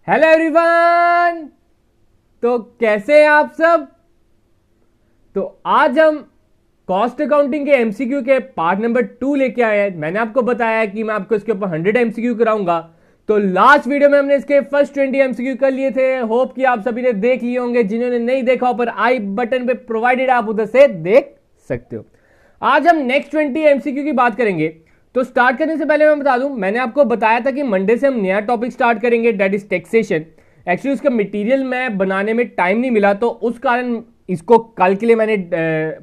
Hello everyone. तो कैसे हैं आप सब। तो आज हम कॉस्ट अकाउंटिंग के एमसीक्यू के पार्ट नंबर 2 लेके आए हैं। मैंने आपको बताया है कि मैं आपको इसके ऊपर 100 एमसीक्यू कराऊंगा। तो लास्ट वीडियो में हमने इसके फर्स्ट 20 एमसीक्यू कर लिए थे। होप कि आप सभी ने देख लिए होंगे। जिन्होंने नहीं देखा ऊपर आई बटन पे प्रोवाइडेड, आप उधर से देख सकते हो। आज हम नेक्स्ट 20 एमसीक्यू की बात करेंगे। तो स्टार्ट करने से पहले मैं बता दूं, मैंने आपको बताया था कि मंडे से हम नया टॉपिक स्टार्ट करेंगे, दैट इज टैक्सेशन। एक्चुअली उसका मटेरियल मैं बनाने में टाइम नहीं मिला, तो उस कारण इसको कल के लिए मैंने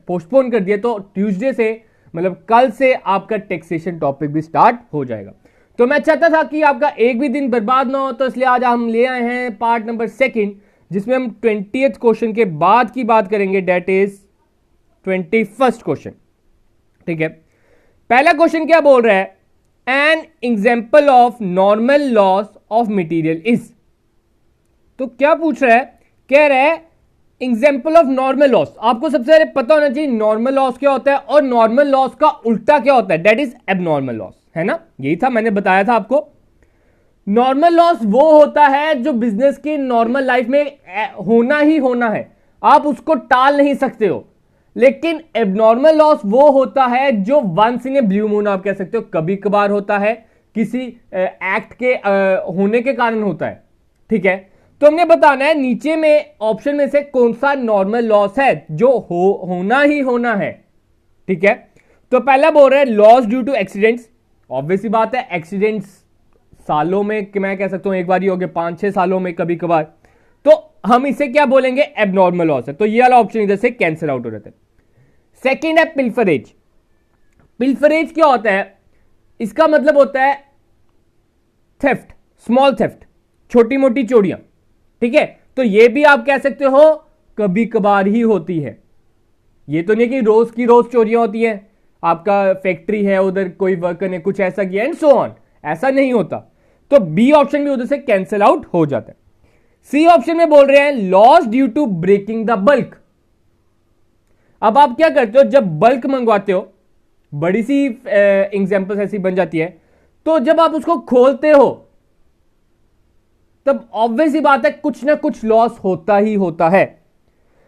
पोस्टपोन कर दिया। तो ट्यूसडे से मतलब कल से आपका टैक्सेशन टॉपिक भी स्टार्ट हो जाएगा। तो मैं चाहता था कि आपका एक भी दिन बर्बाद ना हो, तो इसलिए आज हम ले आए हैं पार्ट नंबर 2, जिसमें हम 20th क्वेश्चन के बाद की बात करेंगे, दैट इज 21st क्वेश्चन। ठीक है, पहला क्वेश्चन क्या बोल रहा है, an example of normal loss of material is. तो क्या पूछ रहा है, कह रहा है एग्जाम्पल ऑफ नॉर्मल लॉस। आपको सबसे पहले पता होना चाहिए नॉर्मल लॉस क्या होता है और नॉर्मल लॉस का उल्टा क्या होता है, दैट इज एबनॉर्मल लॉस, है ना। यही था, मैंने बताया था आपको। नॉर्मल लॉस वो होता है जो बिजनेस की नॉर्मल लाइफ में होना ही होना है, आप उसको टाल नहीं सकते हो। लेकिन एबनॉर्मल लॉस वो होता है जो once in a blue moon, आप कह सकते हो कभी कभार होता है, किसी एक्ट के होने के कारण होता है। ठीक है, तो हमने बताना है नीचे में ऑप्शन में से कौन सा नॉर्मल लॉस है जो होना ही होना है। ठीक है, तो पहला बोल रहा है loss due to accidents. Obviously बात है, एक्सीडेंट्स सालों में मैं कह सकता हूं एक बार ही हो गए, 5-6 सालों में कभी कभार। तो हम इसे क्या बोलेंगे, एबनॉर्मल लॉस है। तो ये वाला ऑप्शन इधर से कैंसिल आउट हो जाता है। सेकेंड है पिल्फरेज। पिल्फरेज क्या होता है, इसका मतलब होता है थेफ्ट, स्मॉल थेफ्ट, छोटी मोटी चोरियां। ठीक है, तो ये भी आप कह सकते हो कभी कभार ही होती है। ये तो नहीं कि रोज की रोज चोरियां होती हैं, आपका फैक्ट्री है उधर कोई वर्कर ने कुछ ऐसा किया एंड सो ऑन, ऐसा नहीं होता। तो बी ऑप्शन भी उधर से कैंसिल आउट हो जाता है। सी ऑप्शन में बोल रहे हैं loss due to breaking the bulk. अब आप क्या करते हो, जब बल्क मंगवाते हो, बड़ी सी एग्जांपल्स ऐसी बन जाती है, तो जब आप उसको खोलते हो तब ऑब्वियस ही बात है कुछ ना कुछ लॉस होता ही होता है।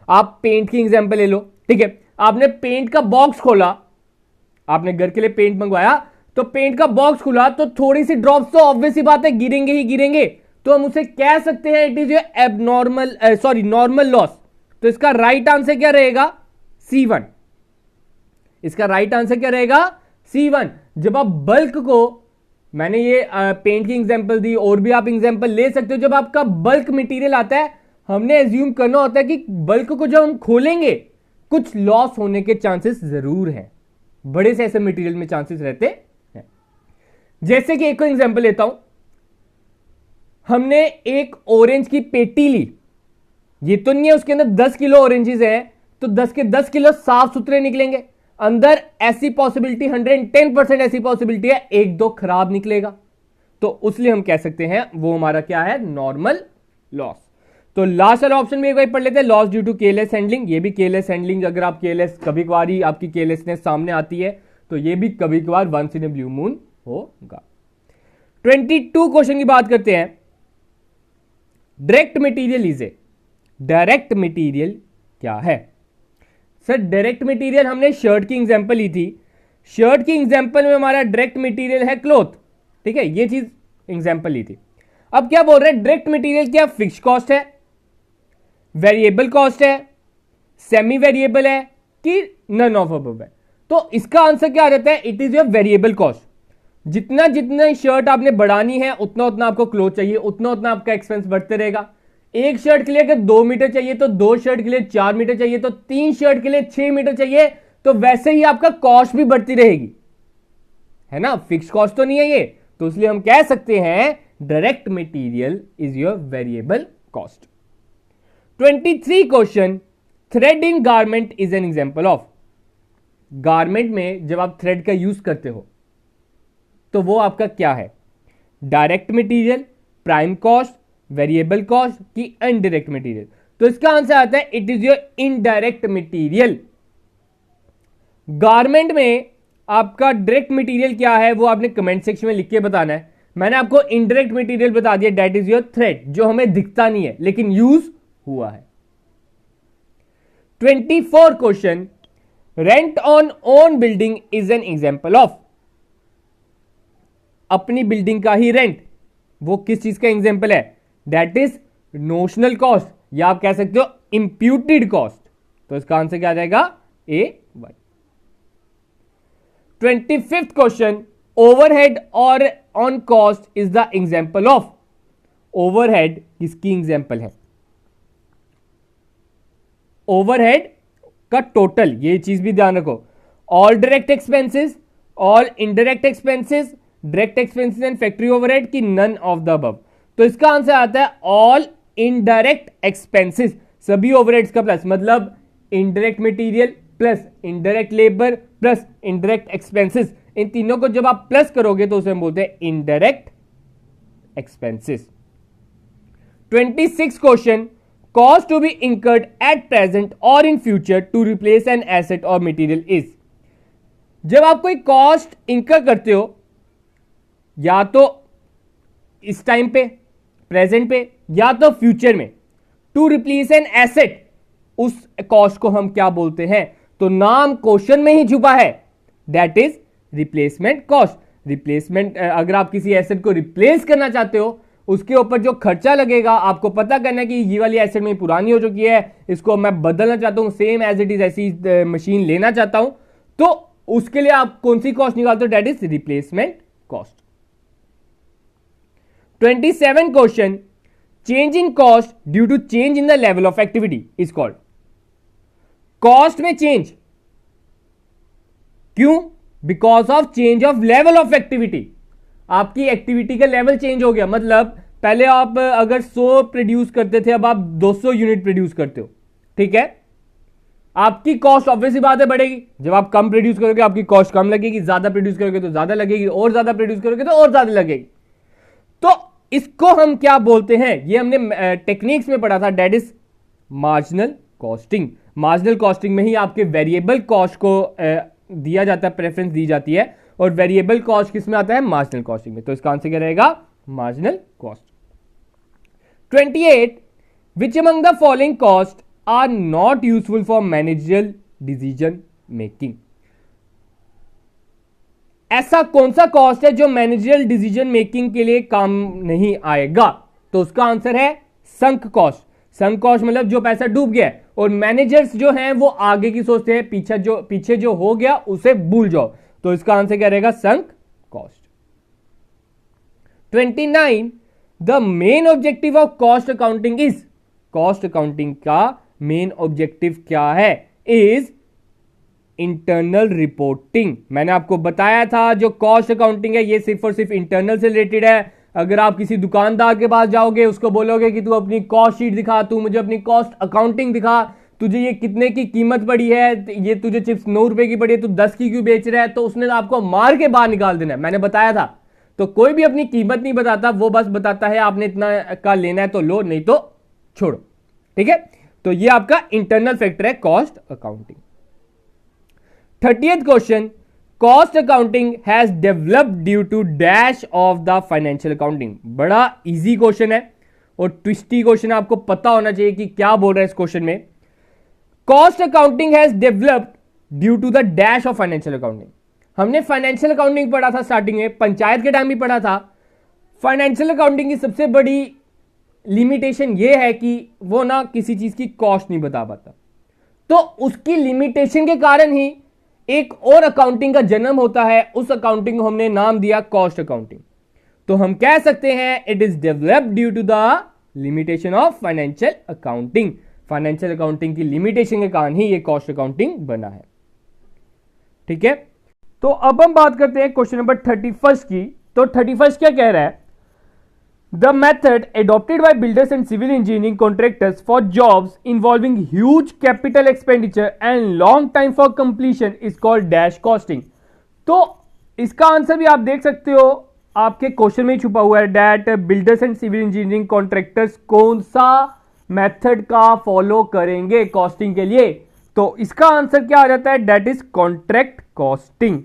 आप पेंट की एग्जांपल ले लो। ठीक है, आपने पेंट का बॉक्स खोला, आपने घर के लिए पेंट मंगवाया, तो पेंट का बॉक्स खुला तो थोड़ी सी ड्रॉप्स तो ऑब्वियस ही बात है गिरेंगे ही गिरेंगे। तो हम उसे कह सकते हैं it is abnormal normal loss. तो इसका राइट आंसर क्या रहेगा, C1। इसका राइट आंसर क्या रहेगा, C1। जब आप बल्क को, मैंने ये पेंट की एग्जांपल दी, और भी आप एग्जांपल ले सकते हो। जब आपका बल्क मटेरियल आता है, हमने एज्यूम करना होता है कि बल्क को जब हम खोलेंगे कुछ लॉस होने के चांसेस जरूर हैं। बड़े से ऐसे मटेरियल में चांसेस रहते हैं। जैसे कि एक को एग्जांपल लेता हूं, हमने एक ऑरेंज की पेटी ली, ये तो नहीं है उसके अंदर 10 किलो ऑरेंजेस है, तो 10 के 10 किलो साफ सुथरे निकलेंगे। अंदर ऐसी पॉसिबिलिटी 110% ऐसी पॉसिबिलिटी है 1-2 खराब निकलेगा। तो उसलिए हम कह सकते हैं वो हमारा क्या है, नॉर्मल लॉस। तो लास्ट वाला ऑप्शन भी एक बार पढ़ लेते हैं, loss due to careless handling. ये भी केयरलेस हैंडलिंग, अगर आप केयरलेस, कभी कभार ही आपकी केयरलेसनेस सामने आती है, तो ये भी कभी कभार once in a blue moon होगा। 22 क्वेश्चन की बात करते हैं। Direct material is a, direct material क्या है सर। डायरेक्ट मटेरियल हमने शर्ट की एग्जांपल ली थी। शर्ट की एग्जांपल में हमारा डायरेक्ट मटेरियल है क्लॉथ। ठीक है, ये चीज एग्जांपल ली थी। अब क्या बोल रहे हैं, डायरेक्ट मटेरियल क्या फिक्स कॉस्ट है, वेरिएबल कॉस्ट है, सेमी वेरिएबल है कि नन ऑफ अबव है। तो इसका आंसर क्या आ जाता है, it is your variable cost. जितना जितना शर्ट आपने बढ़ानी है उतना उतना आपको क्लोथ चाहिए, उतना उतना आपका एक्सपेंस बढ़ते रहेगा। एक शर्ट के लिए अगर 2 मीटर चाहिए तो 2 शर्ट के लिए 4 मीटर चाहिए, तो 3 शर्ट के लिए 6 मीटर चाहिए। तो वैसे ही आपका कॉस्ट भी बढ़ती रहेगी, है ना। फिक्स कॉस्ट तो नहीं है ये, तो इसलिए हम कह सकते हैं direct material is your variable cost. 23 question, thread in garment is an example of. Garment में जब आप थ्रेड का यूज करते हो तो वो आपका क्या है, direct material, prime cost, variable cost की इनडायरेक्ट मटेरियल। तो इसका आंसर आता है it is your indirect material. Garment में आपका डायरेक्ट मटेरियल क्या है वो आपने कमेंट सेक्शन में लिख के बताना है। मैंने आपको इनडायरेक्ट मटेरियल बता दिया, दैट इज योर थ्रेड, जो हमें दिखता नहीं है लेकिन यूज हुआ है। 24 question, rent on own building is an example of. अपनी बिल्डिंग का ही रेंट, वो किस चीज का एग्जाम्पल है? दैट इज नोशनल कॉस्ट, या आप कह सकते हो इंप्यूटेड कॉस्ट। तो इसका आंसर क्या आ जाएगा? A1। 25th क्वेश्चन, ओवरहेड और on cost is the example of. Overhead किसकी एग्जाम्पल है? ओवरहेड का टोटल, ये चीज भी ध्यान रखो। All direct expenses, all indirect expenses, direct expenses and factory overhead की नन ऑफ द अबव। तो इसका आंसर आता है ऑल इनडायरेक्ट एक्सपेंसेस, सभी ओवरहेड्स का प्लस, मतलब indirect material plus indirect labour plus indirect expenses, इन तीनों को जब आप प्लस करोगे तो उसे हम बोलते हैं indirect expenses. 26 question, cost to be incurred at present और in future to replace an asset और मटेरियल इज। जब आप कोई कॉस्ट इंकर करते हो, या तो इस टाइम पे, प्रेजेंट पे, या तो फ्यूचर में, टू रिप्लेस एन एसेट, उस कॉस्ट को हम क्या बोलते हैं? तो नाम क्वेश्चन में ही छुपा है, that is replacement cost. Replacement, अगर आप किसी एसेट को रिप्लेस करना चाहते हो, उसके ऊपर जो खर्चा लगेगा आपको पता करना है कि ये वाली एसेट में पुरानी हो चुकी है, इसको मैं बदलना चाहता हूं, सेम एज इट इज ऐसी मशीन लेना चाहता हूं, तो उसके लिए आप कौन सी कॉस्ट निकालते हो? That is replacement cost. 27 क्वेश्चन, change in cost due to change in the level of activity is called. Cost में चेंज क्यों? Because of change of level of activity. आपकी एक्टिविटी का लेवल चेंज हो गया, मतलब पहले आप अगर 100 प्रोड्यूस करते थे, अब आप 200 यूनिट प्रोड्यूस करते हो, ठीक है? आपकी कॉस्ट ऑब्वियसली बात है बढ़ेगी। जब आप कम प्रोड्यूस करोगे आपकी कॉस्ट कम लगेगी, ज्यादा प्रोड्यूस करोगे तो ज्यादा लगेगी, और ज्यादा प्रोड्यूस करोगे तो और ज्यादा लगेगी। तो इसको हम क्या बोलते हैं? ये हमने टेक्निक्स में पढ़ा था, that is marginal costing. Marginal costing में ही आपके वेरिएबल कॉस्ट को दिया जाता है, प्रेफरेंस दी जाती है, और वेरिएबल कॉस्ट किस में आता है? मार्जिनल कॉस्टिंग में। तो इसका आंसर क्या रहेगा? Marginal cost. 28, which among the following cost are not useful for managerial decision making. ऐसा कौन सा कॉस्ट है जो मैनेजरियल डिसीजन मेकिंग के लिए काम नहीं आएगा? तो उसका आंसर है संक कॉस्ट। संक कॉस्ट मतलब जो पैसा डूब गया है, और मैनेजर्स जो हैं वो आगे की सोचते हैं, पीछे जो हो गया उसे भूल जाओ। तो इसका आंसर क्या रहेगा? Sunk cost. 29, the main objective of cost accounting is. Cost accounting का मेन ऑब्जेक्टिव क्या है? Is internal reporting. मैंने आपको बताया था जो कॉस्ट अकाउंटिंग है ये सिर्फ और सिर्फ इंटरनल से रिलेटेड है। अगर आप किसी दुकानदार के पास जाओगे, उसको बोलोगे कि तू अपनी कॉस्ट शीट दिखा, तू मुझे अपनी कॉस्ट अकाउंटिंग दिखा, तुझे ये कितने की कीमत पड़ी है, ये तुझे चिप्स 9 रुपए की पड़ी है, तू 10 की क्यों बेच रहा है, तो उसने आपको मार के बाहर निकाल देना है। मैंने बताया था। तो कोई भी अपनी कीमत नहीं बताता, वो बस बताता है आपने इतना का लेना है तो लो, नहीं तो छोड़ो, ठीक है? तो ये आपका इंटरनल फैक्टर है cost accounting. 30th question, cost accounting has developed due to dash of the financial accounting. बड़ा इजी क्वेश्चन है और ट्विस्टी क्वेश्चन है, आपको पता होना चाहिए कि क्या बोल रहा है इस क्वेश्चन में। Cost accounting has developed due to the dash of financial accounting. हमने फाइनेंशियल अकाउंटिंग पढ़ा था स्टार्टिंग में, पंचायत के टाइम भी पढ़ा था। फाइनेंशियल अकाउंटिंग की सबसे बड़ी लिमिटेशन यह है कि वो ना किसी चीज की कॉस्ट नहीं बता पाता। तो उसकी लिमिटेशन के कारण ही एक और अकाउंटिंग का जन्म होता है। उस अकाउंटिंग को हमने नाम दिया कॉस्ट अकाउंटिंग। तो हम कह सकते हैं it is developed due to the limitation of financial accounting. Financial accounting की लिमिटेशन के कारण ही ये कॉस्ट अकाउंटिंग बना है, ठीक है? तो अब हम बात करते हैं क्वेश्चन नंबर 31 की। तो 31 क्या कह रहा है? The method adopted by builders and civil engineering contractors for jobs involving huge capital expenditure and long time for completion is called dash costing. तो इसका आंसर भी आप देख सकते हो, आपके क्वेश्चन में ही छुपा हुआ है, that builders and civil engineering contractors कौन सा मेथड का फॉलो करेंगे कॉस्टिंग के लिए। तो इसका आंसर क्या आ जाता है? that is contract costing।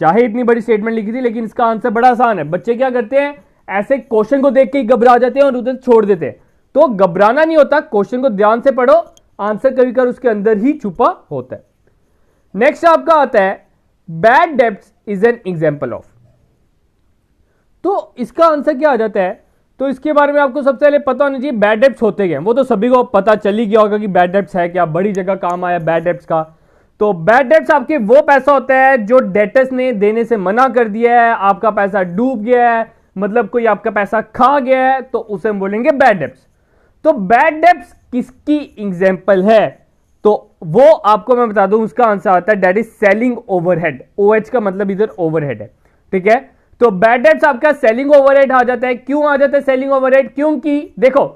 चाहे इतनी बड़ी स्टेटमेंट लिखी थी लेकिन इसका आंसर बड़ा आसान है। बच्चे क्या करते हैं? ऐसे क्वेश्चन को देख के ही घबरा जाते हैं और उधर छोड़ देते हैं। तो घबराना नहीं होता, क्वेश्चन को ध्यान से पढ़ो, आंसर कभी कभी उसके अंदर ही छुपा होता है। नेक्स्ट आपका आता है bad debts is an example of. तो इसका आंसर क्या आ जाता है, तो इसके बारे में आपको सबसे पहले पता होना चाहिए बैड डेब्ट्स होते क्या। वो तो सभी को पता चल ही गया होगा कि बैड डेब्ट्स है क्या, बड़ी जगह काम आया बैड डेब्ट्स का। तो बैड डेब्ट्स आपके वो पैसा होता है जो डेटर्स ने देने से मना कर दिया है, आपका पैसा डूब गया है, मतलब कोई आपका पैसा खा गया है, तो उसे हम बोलेंगे बैड डेब्ट्स। तो बैड डेब्ट्स किसकी एग्जांपल है, तो वो आपको मैं बता दूं, उसका आंसर आता है that is selling overhead. OH का मतलब इधर ओवरहेड है, ठीक है। तो बैड डेब्ट्स आपका सेलिंग ओवरहेड आ जाता है। क्यों आ जाता है सेलिंग ओवरहेड, क्योंकि देखो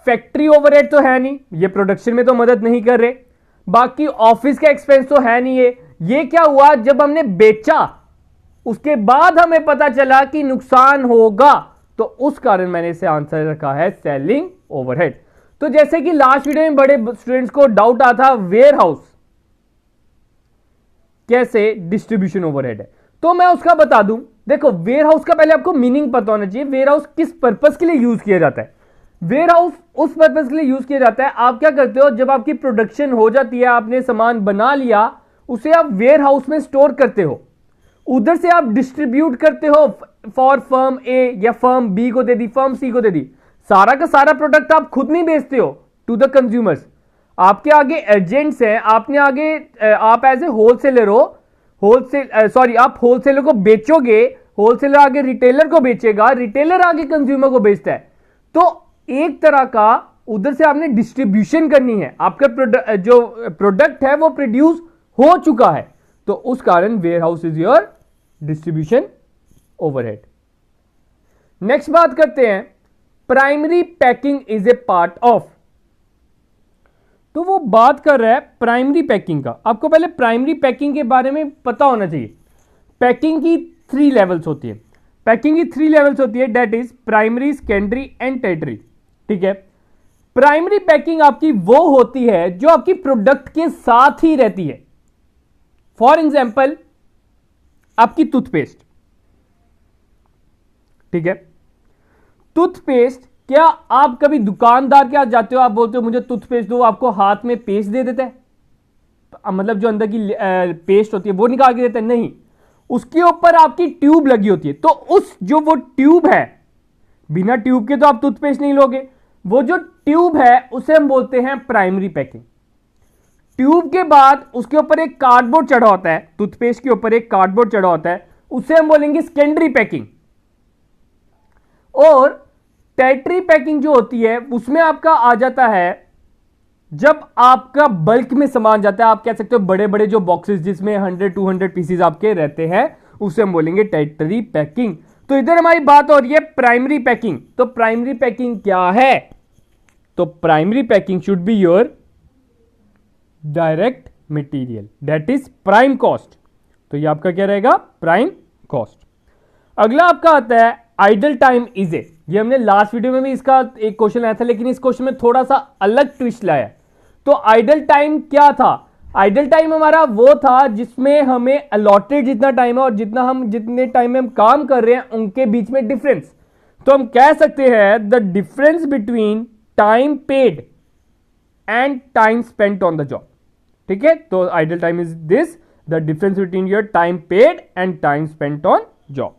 फैक्ट्री ओवरहेड तो है नहीं, ये प्रोडक्शन में तो मदद नहीं कर रहे, बाकी ऑफिस का एक्सपेंस तो है नहीं। ये क्या हुआ, जब हमने बेचा उसके बाद हमें पता चला कि नुकसान होगा, तो उस कारण मैंने इसे आंसर रखा है सेलिंग ओवरहेड। तो जैसे कि लास्ट वीडियो में बड़े स्टूडेंट्स को डाउट आता था वेयर हाउस कैसे डिस्ट्रीब्यूशन ओवरहेड है, तो मैं उसका बता दूं। देखो वेयर हाउस का पहले आपको मीनिंग पता होना चाहिए, वेयर हाउस किस पर्पस के लिए यूज किया जाता है। वेयर हाउस उस पर्पस के लिए यूज किया जाता है, आप क्या करते हो, जब आपकी प्रोडक्शन हो जाती है, आपने सामान बना लिया, उसे आप वेयर हाउस में स्टोर करते हो, उधर से आप डिस्ट्रीब्यूट करते हो फॉर फर्म ए या फर्म बी को दे दी, फर्म सी को दे दी। सारा का सारा प्रोडक्ट आप खुद नहीं बेचते हो टू द कंज्यूमर्स, आपके आगे एजेंट्स हैं, आपने आगे आप एज ए होलसेलर हो, आप होलसेलर को बेचोगे, होलसेलर आगे रिटेलर को बेचेगा, रिटेलर आगे कंज्यूमर को बेचता है। तो एक तरह का उधर से आपने डिस्ट्रीब्यूशन करनी है, आपका जो प्रोडक्ट है वो प्रोड्यूस हो चुका है, तो उस कारण warehouse is your distribution overhead. Next बात करते हैं primary packing is a part of. तो वो बात कर रहा है प्राइमरी पैकिंग का। आपको पहले प्राइमरी पैकिंग के बारे में पता होना चाहिए। पैकिंग की 3 लेवल्स होती है, पैकिंग की 3 लेवल्स होती है, that is primary, secondary and tertiary, ठीक है। प्राइमरी पैकिंग आपकी वो होती है जो आपकी प्रोडक्ट के साथ ही रहती है। फॉर एग्जाम्पल आपकी टूथपेस्ट, ठीक है। टूथपेस्ट, क्या आप कभी दुकानदार के पास जाते हो, आप बोलते हो मुझे टूथपेस्ट दो, आपको हाथ में पेस्ट दे देता है, मतलब जो अंदर की पेस्ट होती है वो निकाल के देता है? नहीं, उसके ऊपर आपकी ट्यूब लगी होती है। तो उस जो वो ट्यूब है, बिना ट्यूब के तो आप टूथपेस्ट नहीं लोगे, वो जो ट्यूब है उसे हम बोलते हैं प्राइमरी पैकिंग। ट्यूब के बाद उसके ऊपर एक कार्डबोर्ड चढ़ा होता है, टूथपेस्ट के ऊपर एक कार्डबोर्ड चढ़ा होता है, उसे हम बोलेंगे सेकेंडरी पैकिंग। और टर्टियरी पैकिंग जो होती है उसमें आपका आ जाता है जब आपका बल्क में सामान जाता है, आप कह सकते हो बड़े बड़े जो बॉक्सेस जिसमें 100-200 पीसेस आपके रहते हैं, उसे हम बोलेंगे टर्टियरी पैकिंग। तो इधर हमारी बात हो रही है प्राइमरी पैकिंग। तो प्राइमरी पैकिंग क्या है, तो primary packing should be your direct material, that is prime cost. तो ये आपका क्या रहेगा, प्राइम कॉस्ट। अगला आपका आता है आइडल टाइम इज ए। ये हमने लास्ट वीडियो में भी इसका एक क्वेश्चन आया था, लेकिन इस क्वेश्चन में थोड़ा सा अलग ट्विस्ट लाया। तो आइडल टाइम क्या था, आइडल टाइम हमारा वो था जिसमें हमें अलॉटेड जितना टाइम है और जितने टाइम में हम काम कर रहे हैं उनके बीच में डिफरेंस। तो हम कह सकते हैं the difference between time paid and time spent on the job, ठीक है। तो idle time is this, the difference between your time paid and time spent on job.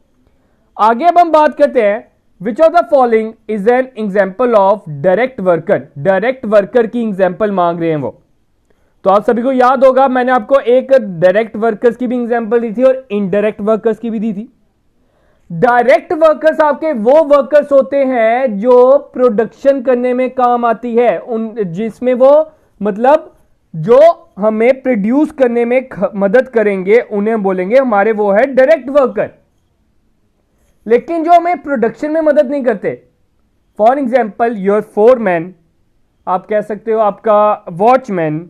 आगे अब हम बात करते हैं which of the following is an example of direct worker. Direct worker की एग्जाम्पल मांग रहे हैं वो। तो आप सभी को याद होगा मैंने आपको एक डायरेक्ट वर्कर्स की भी एग्जाम्पल दी थी और इनडायरेक्ट वर्कर्स की भी दी थी। डायरेक्ट वर्कर्स आपके वो वर्कर्स होते हैं जो प्रोडक्शन करने में काम आती है, जिसमें वो मतलब जो हमें प्रोड्यूस करने में मदद करेंगे, उन्हें बोलेंगे हमारे वो है डायरेक्ट वर्कर। लेकिन जो हमें प्रोडक्शन में मदद नहीं करते, फॉर एग्जाम्पल योर फोरमैन, आप कह सकते हो आपका वॉचमैन,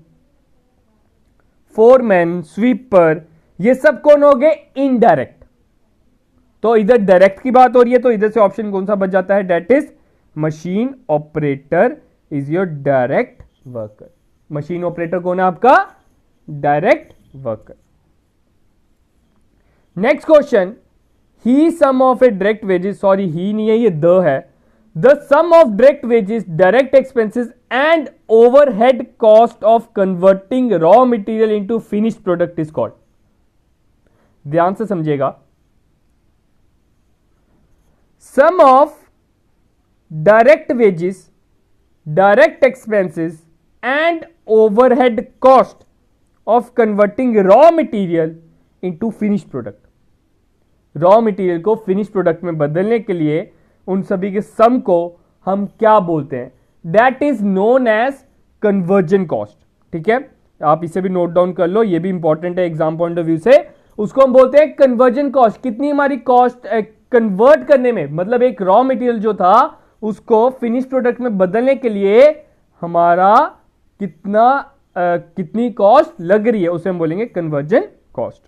फोरमैन, स्वीपर, ये सब कौन हो गए, इनडायरेक्ट। तो इधर डायरेक्ट की बात हो रही है, तो इधर से ऑप्शन कौन सा बच जाता है, that is machine operator is your direct worker. Machine operator कौन है आपका, direct worker. Next question, he sum of a direct wages, sorry he नहीं है, ये द है, the sum of direct wages, direct expenses and overhead cost of converting raw material into finished product is called. ध्यान से समझिएगा, sum of direct wages, direct expenses and overhead cost of converting raw material into finished product. Raw material को finish product में बदलने के लिए उन सभी के सम को हम क्या बोलते हैं? That is known as conversion cost. ठीक है, आप इसे भी नोट डाउन कर लो, ये भी इंपॉर्टेंट है एग्जाम पॉइंट ऑफ व्यू से। उसको हम बोलते हैं कन्वर्जन कॉस्ट। कितनी हमारी कॉस्ट कन्वर्ट करने में, मतलब एक रॉ मटेरियल जो था उसको फिनिश प्रोडक्ट में बदलने के लिए हमारा कितनी कॉस्ट लग रही है, उसे हम बोलेंगे conversion cost.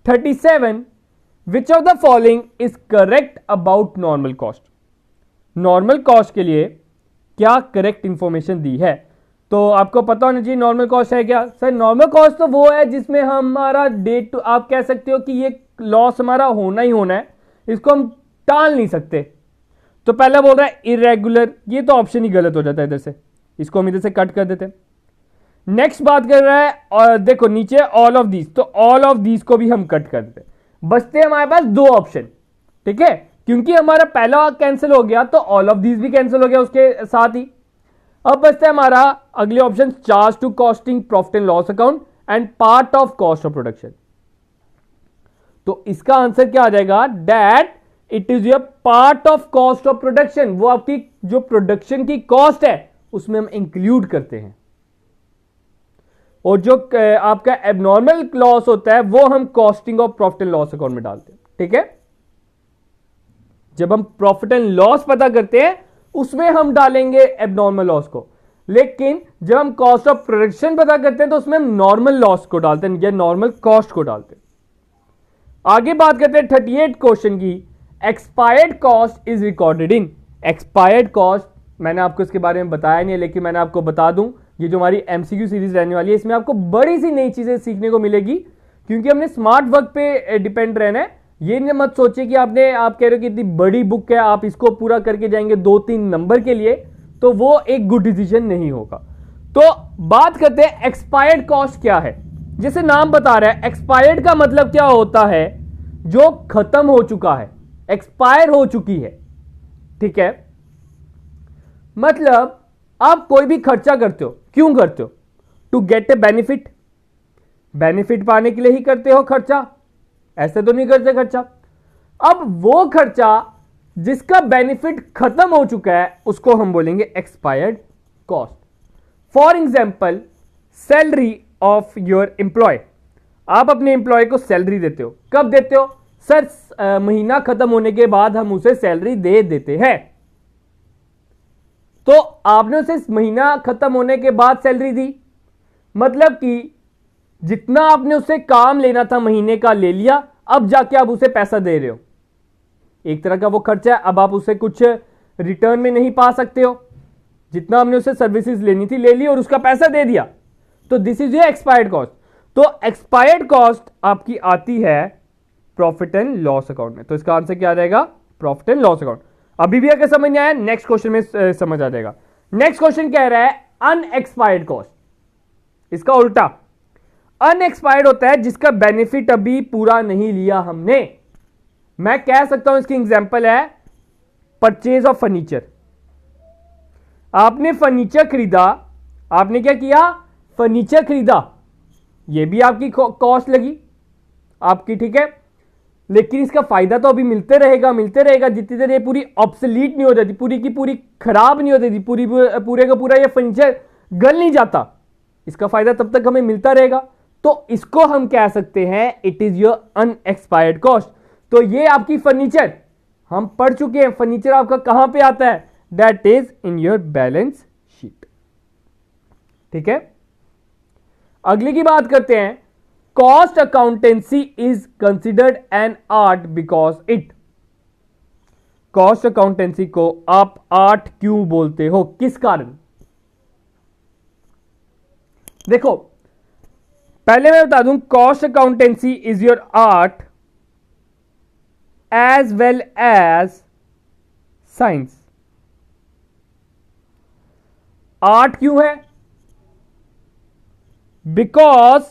37, which of the following is correct about normal cost? Normal cost के लिए क्या करेक्ट इंफॉर्मेशन दी है? तो आपको पता होना चाहिए नॉर्मल कॉस्ट है क्या। सर नॉर्मल कॉस्ट तो वो है जिसमें हमारा डेट टू, आप कह सकते हो कि ये लॉस हमारा होना ही होना है, इसको हम टाल नहीं सकते। तो पहला बोल रहा है इरेगुलर, ये तो ऑप्शन ही गलत हो जाता है इधर से, इसको हम इधर से कट कर देते हैं। नेक्स्ट बात कर रहा है, और देखो नीचे ऑल ऑफ दीज, तो ऑल ऑफ दीज को भी हम कट कर देते हैं। बचते हैं हमारे पास दो ऑप्शन। ठीक है, क्योंकि हमारा पहला कैंसिल हो गया तो ऑल ऑफ दीज भी कैंसिल हो गया उसके साथ ही। अब बचता है हमारा अगले option, charge to costing profit and loss account and part of cost of production. तो इसका आंसर क्या आ जाएगा? That it is your part of cost of production. वो आपकी जो प्रोडक्शन की कॉस्ट है उसमें हम इंक्लूड करते हैं, और जो आपका एबनॉर्मल लॉस होता है वो हम costing of profit and loss account में डालते हैं। ठीक है, जब हम प्रॉफिट एंड लॉस पता करते हैं उसमें हम डालेंगे एबनॉर्मल लॉस को, लेकिन जब हम कॉस्ट ऑफ प्रोडक्शन पता करते हैं तो उसमें हम नॉर्मल लॉस को डालते हैं या नॉर्मल कॉस्ट को डालते हैं। आगे बात करते हैं 38 क्वेश्चन की। Expired cost is recorded in. Expired cost मैंने आपको इसके बारे में बताया नहीं है, लेकिन मैंने आपको बता दूं, ये जो हमारी एमसीक्यू सीरीज रहने वाली है इसमें आपको बड़ी सी नई चीजें सीखने को मिलेगी, क्योंकि हमने स्मार्ट वर्क पे डिपेंड रहना है। ये नहीं मत सोचिए कि आप कह रहे हो कि इतनी बड़ी बुक है, आप इसको पूरा करके जाएंगे 2-3 नंबर के लिए, तो वो एक गुड डिसीजन नहीं होगा। तो बात करते हैं एक्सपायर्ड कॉस्ट क्या है। जैसे नाम बता रहा है, एक्सपायर्ड का मतलब क्या होता है? जो खत्म हो चुका है, एक्सपायर हो चुकी है। ठीक है, मतलब आप कोई भी खर्चा करते हो, क्यों करते हो? To get a benefit. Benefit पाने के लिए ही करते हो खर्चा, ऐसे तो नहीं करते खर्चा। अब वो खर्चा जिसका बेनिफिट खत्म हो चुका है उसको हम बोलेंगे expired cost. For example, salary of your employee. आप अपने एम्प्लॉय को सैलरी देते हो, कब देते हो? सर महीना खत्म होने के बाद हम उसे सैलरी दे देते हैं। तो आपने उसे महीना खत्म होने के बाद सैलरी दी, मतलब कि जितना आपने उससे काम लेना था महीने का ले लिया, अब जाके आप उसे पैसा दे रहे हो। एक तरह का वो खर्चा है, अब आप उसे कुछ रिटर्न में नहीं पा सकते हो। जितना आपने उसे सर्विसेज लेनी थी ले ली और उसका पैसा दे दिया, तो this is your expired cost. तो एक्सपायर्ड कॉस्ट आपकी आती है प्रॉफिट एंड लॉस अकाउंट में। तो इसका आंसर क्या आ जाएगा? Profit and loss account. अभी भी अगर समझ नहीं आया, नेक्स्ट क्वेश्चन में समझ आ जाएगा। नेक्स्ट क्वेश्चन कह रहा है अनएक्सपायर्ड कॉस्ट। इसका उल्टा, अनएक्सपायर्ड होता है जिसका बेनिफिट अभी पूरा नहीं लिया हमने। मैं कह सकता हूं, इसकी एग्जांपल है परचेज ऑफ फर्नीचर। आपने फर्नीचर खरीदा, आपने क्या किया? फर्नीचर खरीदा, यह भी आपकी कॉस्ट लगी आपकी। ठीक है, लेकिन इसका फायदा तो अभी मिलते रहेगा जितनी देर ये पूरी ऑब्सोलीट नहीं हो जाती, पूरी की पूरी खराब नहीं हो जाती, पूरे का पूरा ये फर्नीचर गल नहीं जाता, इसका फायदा तब तक हमें मिलता रहेगा। तो इसको हम कह सकते हैं it is your unexpired cost. तो ये आपकी फर्नीचर, हम पढ़ चुके हैं फर्नीचर आपका कहां पे आता है? That is in your balance sheet. ठीक है, अगली की बात करते हैं। Cost accountancy is considered an art because it. Cost accountancy को आप आर्ट क्यों बोलते हो, किस कारण? देखो, पहले मैं बता दूं, cost accountancy is your art as well as science. Art क्यों है? Because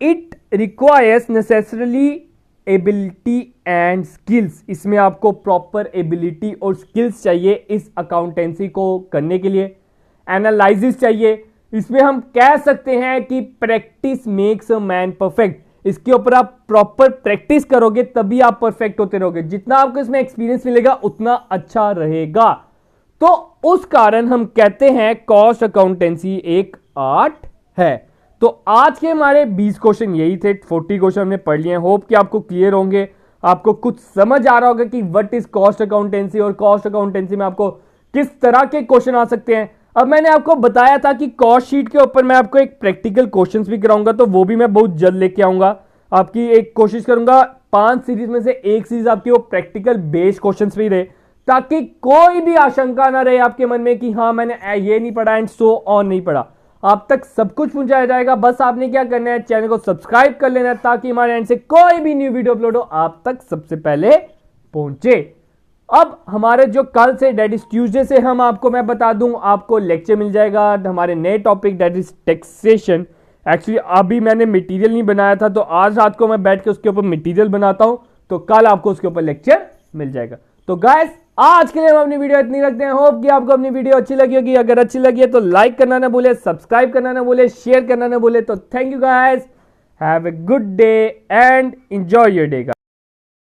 it requires necessarily ability and skills. इसमें आपको प्रॉपर एबिलिटी और स्किल्स चाहिए इस अकाउंटेंसी को करने के लिए। एनालिसिस चाहिए। इसमें हम कह सकते हैं कि practice makes a man perfect. इसके ऊपर आप प्रॉपर प्रैक्टिस करोगे तभी आप परफेक्ट होते रहोगे। जितना आपको इसमें एक्सपीरियंस मिलेगा उतना अच्छा रहेगा। तो उस कारण हम कहते हैं कॉस्ट अकाउंटेंसी एक आर्ट है। तो आज के हमारे 20 क्वेश्चन यही थे। 40 क्वेश्चन हमने पढ़ लिए हैं। होप कि आपको क्लियर होंगे, आपको कुछ समझ आ रहा होगा कि व्हाट इज कॉस्ट अकाउंटेंसी और कॉस्ट अकाउंटेंसी में आपको किस तरह के क्वेश्चन आ सकते हैं। अब मैंने आपको बताया था कि कॉस्ट शीट के ऊपर मैं आपको एक प्रैक्टिकल क्वेश्चंस भी कराऊंगा, तो वो भी मैं बहुत जल्द लेके आऊंगा। आपकी एक कोशिश करूंगा 5 सीरीज में से एक सीरीज आपकी वो प्रैक्टिकल बेस्ड क्वेश्चंस भी रहे, ताकि कोई भी आशंका ना रहे आपके मन में कि हाँ मैंने ये नहीं पढ़ा एंड सो ऑन नहीं पढ़ा। आप तक सब कुछ पहुंचाया जाएगा। बस आपने क्या करना है, चैनल को सब्सक्राइब कर लेना है ताकि हमारे एंड से कोई भी न्यू वीडियो अपलोड हो आप तक सबसे पहले पहुंचे। अब हमारे जो कल से डेट इज ट्यूसडे से हम आपको मैं बता दूं आपको लेक्चर मिल जाएगा हमारे नए topic date is taxation. Actually अभी मैंने मटेरियल नहीं बनाया था, तो आज रात को मैं बैठ के उसके ऊपर मटेरियल बनाता हूं, तो कल आपको उसके ऊपर लेक्चर मिल जाएगा। तो गाइस आज के लिए हम अपनी वीडियो इतनी रखते हैं। होप कि आपको अपनी वीडियो अच्छी लगी होगी। अगर अच्छी लगी है तो लाइक करना ना भूले, सब्सक्राइब करना ना भूले, शेयर करना ना भूले। तो thank you guys, have a good day and enjoy your day.